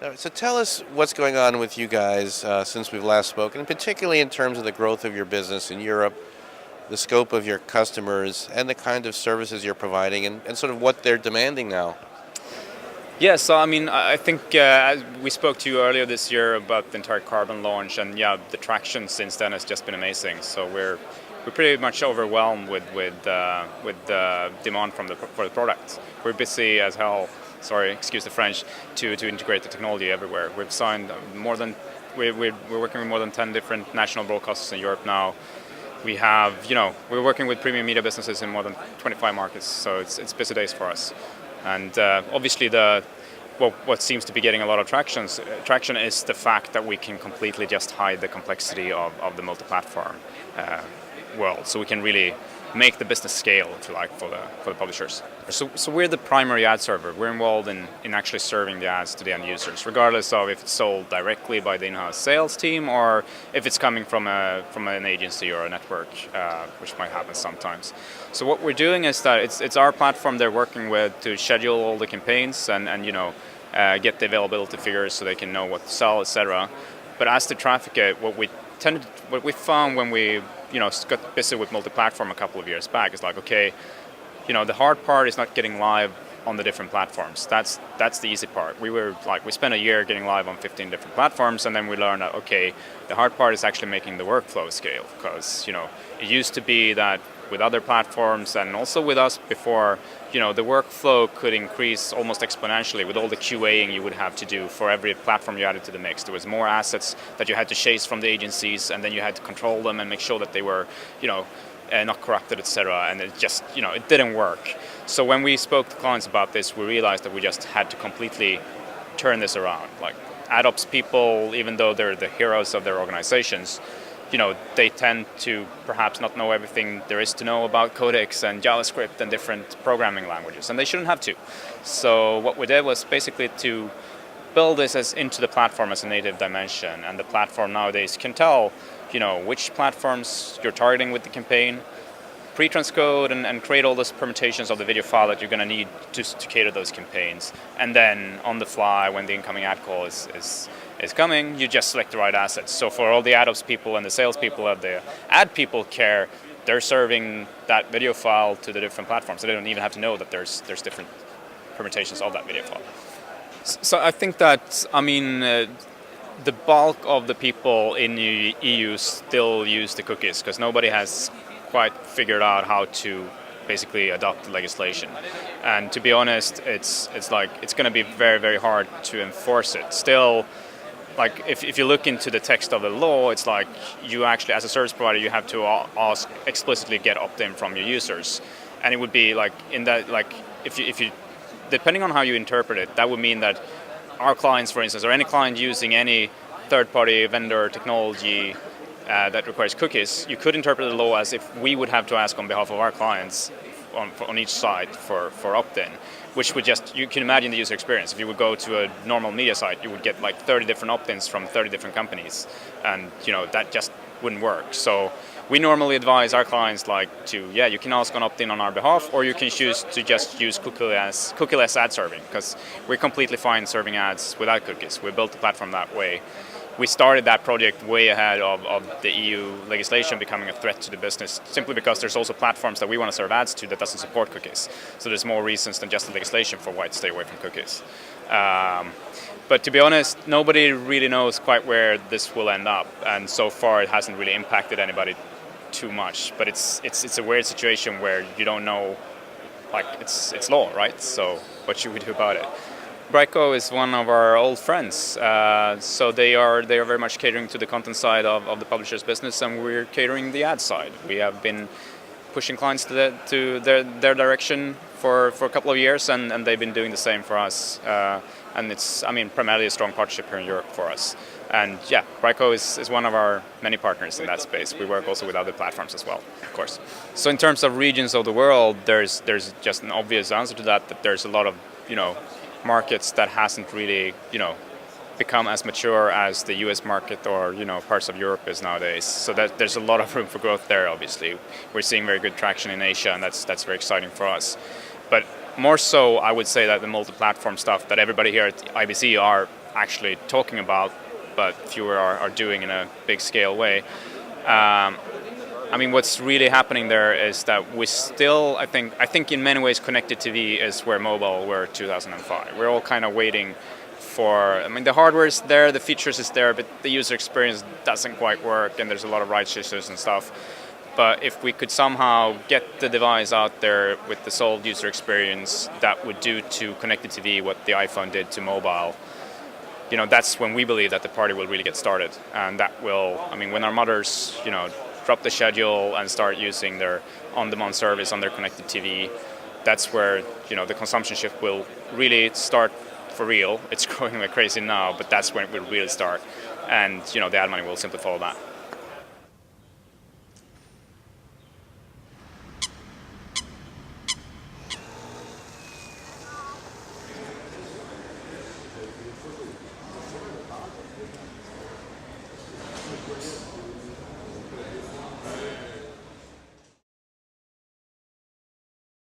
So tell us what's going on with you guys since we've last spoken, and particularly in terms of the growth of your business in Europe, the scope of your customers, and the kind of services you're providing, and sort of what they're demanding now. Yeah, so I mean, I think we spoke to you earlier this year about the entire Carbon launch, and yeah, the traction since then has just been amazing. So we're pretty much overwhelmed with demand for the product. We're busy as hell. Sorry, excuse the French. To integrate the technology everywhere. We've signed we're working with more than 10 different national broadcasters in Europe now. We have, we're working with premium media businesses in more than 25 markets. So it's busy days for us. And obviously, what seems to be getting a lot of traction is the fact that we can completely just hide the complexity of the multi-platform world. So we can really make the business scale, if you like, for the publishers. So we're the primary ad server. We're involved in actually serving the ads to the end users, regardless of if it's sold directly by the in-house sales team or if it's coming from an agency or a network, which might happen sometimes. So what we're doing is that it's our platform they're working with to schedule all the campaigns and get the availability figures so they can know what to sell, etc. But as to traffic it, what we found when we got busy with multi-platform a couple of years back is like, okay, the hard part is not getting live on the different platforms. That's the easy part. We spent a year getting live on 15 different platforms, and then we learned that, okay, the hard part is actually making the workflow scale, because it used to be that with other platforms and also with us before, the workflow could increase almost exponentially with all the QAing you would have to do for every platform you added to the mix. There was more assets that you had to chase from the agencies, and then you had to control them and make sure that they were, not corrupted, etc. And it just, it didn't work. So when we spoke to clients about this, we realized that we just had to completely turn this around. Like ad ops people, even though they're the heroes of their organizations, they tend to perhaps not know everything there is to know about codecs and JavaScript and different programming languages, and they shouldn't have to. So what we did was basically to build this into the platform as a native dimension, and the platform nowadays can tell, which platforms you're targeting with the campaign, pre-transcode and create all those permutations of the video file that you're going to need to cater those campaigns. And then on the fly, when the incoming ad call is coming, you just select the right assets. So for all the ad ops people and the sales people and the ad people care, they're serving that video file to the different platforms. So they don't even have to know that there's different permutations of that video file. So I think that, the bulk of the people in the EU still use the cookies because nobody has quite figured out how to basically adopt the legislation. And to be honest, it's going to be very, very hard to enforce it. Still, like if you look into the text of the law, it's like you actually, as a service provider, you have to ask explicitly get opt-in from your users, and it would be like in that, like if you depending on how you interpret it, that would mean that our clients, for instance, or any client using any third-party vendor technology that requires cookies, you could interpret the law as if we would have to ask on behalf of our clients on each side for opt-in, which would just, you can imagine the user experience. If you would go to a normal media site, you would get like 30 different opt-ins from 30 different companies, and that just wouldn't work. So we normally advise our clients you can ask on opt-in on our behalf, or you can choose to just use cookieless ad serving, because we're completely fine serving ads without cookies. We built the platform that way. We started that project way ahead of the EU legislation becoming a threat to the business, simply because there's also platforms that we want to serve ads to that doesn't support cookies. So there's more reasons than just the legislation for why to stay away from cookies. But to be honest, nobody really knows quite where this will end up, and so far it hasn't really impacted anybody too much. But it's a weird situation where you don't know, it's law, right? So what should we do about it? Brightcove is one of our old friends, so they are very much catering to the content side of the publisher's business, and we're catering the ad side. We have been pushing clients to their direction for a couple of years, and they've been doing the same for us. And it's, primarily a strong partnership here in Europe for us. And yeah, Brightcove is one of our many partners in that space. We work also with other platforms as well, of course. So in terms of regions of the world, there's just an obvious answer to that there's a lot of, markets that hasn't really, become as mature as the US market or, parts of Europe is nowadays. So there's a lot of room for growth there, obviously. We're seeing very good traction in Asia, and that's very exciting for us. But more so, I would say that the multi-platform stuff that everybody here at IBC are actually talking about, but fewer are doing in a big scale way. I mean, what's really happening there is that we still, I think in many ways connected TV is where mobile were 2005. We're all kind of waiting for, I mean, the hardware is there, the features is there, but the user experience doesn't quite work, and there's a lot of rights issues and stuff. But if we could somehow get the device out there with the solid user experience that would do to connected TV what the iPhone did to mobile, you know, that's when we believe that the party will really get started. And that will, I mean, when our mothers, you know, drop the schedule and start using their on-demand service on their connected TV, that's where, you know, the consumption shift will really start for real. It's growing like crazy now, but that's when it will really start. And, you know, the ad money will simply follow that.